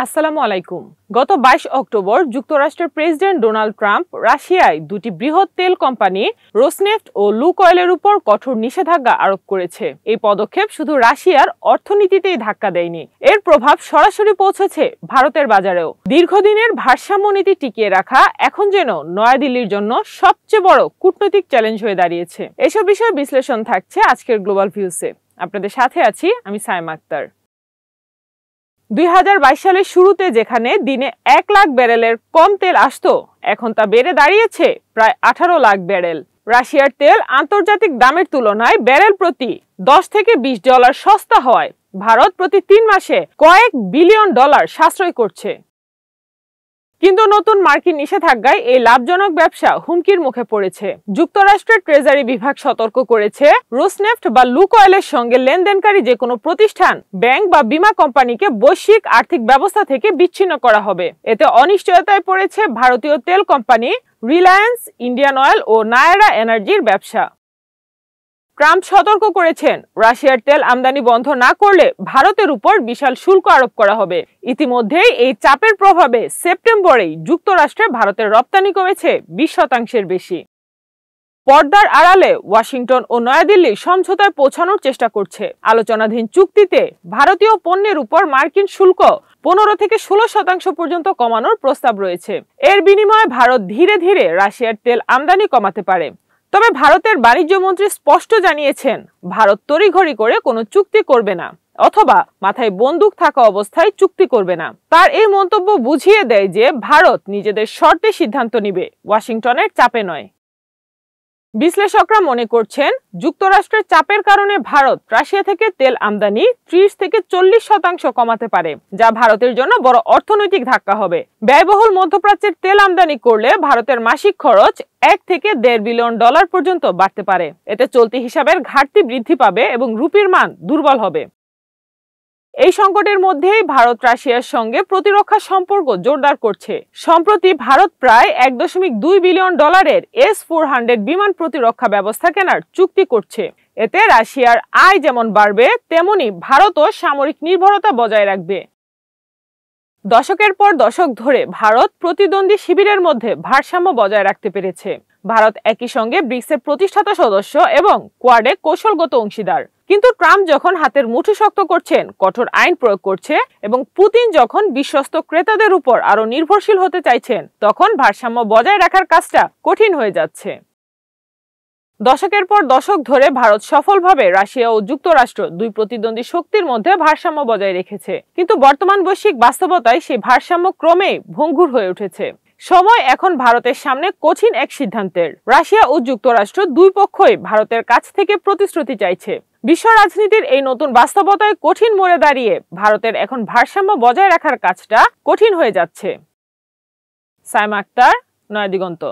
আসসালামু আলাইকুম। গত 22 অক্টোবর যুক্তরাষ্ট্রের প্রেসিডেন্ট ডোনাল্ড ট্রাম্প রাশিয়ায় দুটি বৃহৎ তেল কোম্পানি রোসনেফট ও লুকয়েলের উপর কঠোর নিষেধাজ্ঞা আরোপ করেছে। এই পদক্ষেপ শুধু রাশিয়ার অর্থনীতিতেই ধাক্কা দেয়নি, এর প্রভাব সরাসরি পৌঁছেছে ভারতের বাজারেও। দীর্ঘদিনের ভারসাম্য নীতি টিকিয়ে রাখা এখন যেন নয়াদিল্লির জন্য সবচেয়ে বড় কূটনৈতিক চ্যালেঞ্জ হয়ে দাঁড়িয়েছে। এসব বিষয়ে বিশ্লেষণ থাকছে আজকের গ্লোবাল ভিউসে। আপনাদের সাথে আছি আমি সাইমা আক্তার। 2022 সালের শুরুতে যেখানে দিনে 1 লাখ ব্যারেলের কম তেল আসতো, এখন তা বেড়ে দাঁড়িয়েছে প্রায় 18 লাখ ব্যারেল। রাশিয়ার তেল আন্তর্জাতিক দামের তুলনায় ব্যারেল প্রতি 10 থেকে $20 সস্তা হওয়ায় ভারত প্রতি 3 মাসে কয়েক বিলিয়ন ডলার সাশ্রয় করছে। কিন্তু নতুন মার্কিন নিষেধাজ্ঞায় এই লাভজনক ব্যবসা হুমকির মুখে পড়েছে। যুক্তরাষ্ট্রের ট্রেজারি বিভাগ সতর্ক করেছে, রোসনেফট বা লুকয়েলের সঙ্গে লেনদেনকারী যে কোনো প্রতিষ্ঠান, ব্যাংক বা বীমা কোম্পানিকে বৈশ্বিক আর্থিক ব্যবস্থা থেকে বিচ্ছিন্ন করা হবে। এতে অনিশ্চয়তায় পড়েছে ভারতীয় তেল কোম্পানি রিলায়েন্স, ইন্ডিয়ান অয়েল ও নায়রা এনার্জির ব্যবসা। ট্রাম্প সতর্ক করেছেন, রাশিয়ার তেল আমদানি বন্ধ না করলে ভারতের উপর বিশাল শুল্ক আরোপ করা হবে। ইতিমধ্যেই এই চাপের প্রভাবে সেপ্টেম্বরেই যুক্তরাষ্ট্রে ভারতের রপ্তানি কমেছে 20% বেশি। পর্দার আড়ালে ওয়াশিংটন ও নয়াদিল্লি সমঝোতায় পৌঁছানোর চেষ্টা করছে। আলোচনাধীন চুক্তিতে ভারতীয় পণ্যের উপর মার্কিন শুল্ক 15 থেকে 16% পর্যন্ত কমানোর প্রস্তাব রয়েছে। এর বিনিময়ে ভারত ধীরে ধীরে রাশিয়ার তেল আমদানি কমাতে পারে। তবে ভারতের বাণিজ্য মন্ত্রী স্পষ্ট জানিয়েছেন, ভারত তড়িঘড়ি করে কোনো চুক্তি করবে না অথবা মাথায় বন্দুক থাকা অবস্থায় চুক্তি করবে না। তার এই মন্তব্য বুঝিয়ে দেয় যে ভারত নিজেদের শর্তে সিদ্ধান্ত নিবে, ওয়াশিংটনের চাপে নয়। বিশ্লেষকরা মনে করছেন, যুক্তরাষ্ট্রের চাপের কারণে ভারত রাশিয়া থেকে তেল আমদানি 30 থেকে 40% কমাতে পারে, যা ভারতের জন্য বড় অর্থনৈতিক ধাক্কা হবে। ব্যয়বহুল মধ্যপ্রাচ্যের তেল আমদানি করলে ভারতের মাসিক খরচ $1 থেকে $1.5 বিলিয়ন পর্যন্ত বাড়তে পারে। এতে চলতি হিসাবের ঘাটতি বৃদ্ধি পাবে এবং রুপির মান দুর্বল হবে। এই সংকটের মধ্যেই ভারত রাশিয়ার সঙ্গে প্রতিরক্ষা সম্পর্ক জোরদার করছে। সম্প্রতি ভারত প্রায় $1.2 বিলিয়ন S-400 বিমান প্রতিরক্ষা ব্যবস্থা কেনার চুক্তি করছে। এতে রাশিয়ার আয় যেমন বাড়বে, তেমনি ভারতও সামরিক নির্ভরতা বজায় রাখবে। দশকের পর দশক ধরে ভারত প্রতিদ্বন্দ্বী শিবিরের মধ্যে ভারসাম্য বজায় রাখতে পেরেছে। ভারত একই সঙ্গে ব্রিক্সের প্রতিষ্ঠাতা সদস্য এবং কোয়াডে কৌশলগত অংশীদার। কিন্তু ট্রাম্প যখন হাতের মুঠো শক্ত করছেন, কঠোর আইন প্রয়োগ করছে এবং পুতিন যখন বিশ্বস্ত ক্রেতাদের উপর আরো নির্ভরশীল হতে চাইছেন, তখন ভারসাম্য বজায় রাখার কাজটা কঠিন হয়ে যাচ্ছে। দশকের পর দশক ধরে ভারত সফলভাবে রাশিয়া ও যুক্তরাষ্ট্র দুই প্রতিদ্বন্দ্বী শক্তির মধ্যে ভারসাম্য বজায় রেখেছে। কিন্তু বর্তমান বৈশ্বিক বাস্তবতায় সেই ভারসাম্য ক্রমেই ভঙ্গুর হয়ে উঠেছে। সময় এখন ভারতের সামনে কঠিন এক সিদ্ধান্তের। রাশিয়া ও যুক্তরাষ্ট্র দুই পক্ষই ভারতের কাছ থেকে প্রতিশ্রুতি চাইছে। বিশ্ব রাজনীতির এই নতুন বাস্তবতায় কঠিন মোড়ে দাঁড়িয়ে ভারতের এখন ভারসাম্য বজায় রাখার কাজটা কঠিন হয়ে যাচ্ছে। সাইমা আক্তার, নয়াদিগন্ত।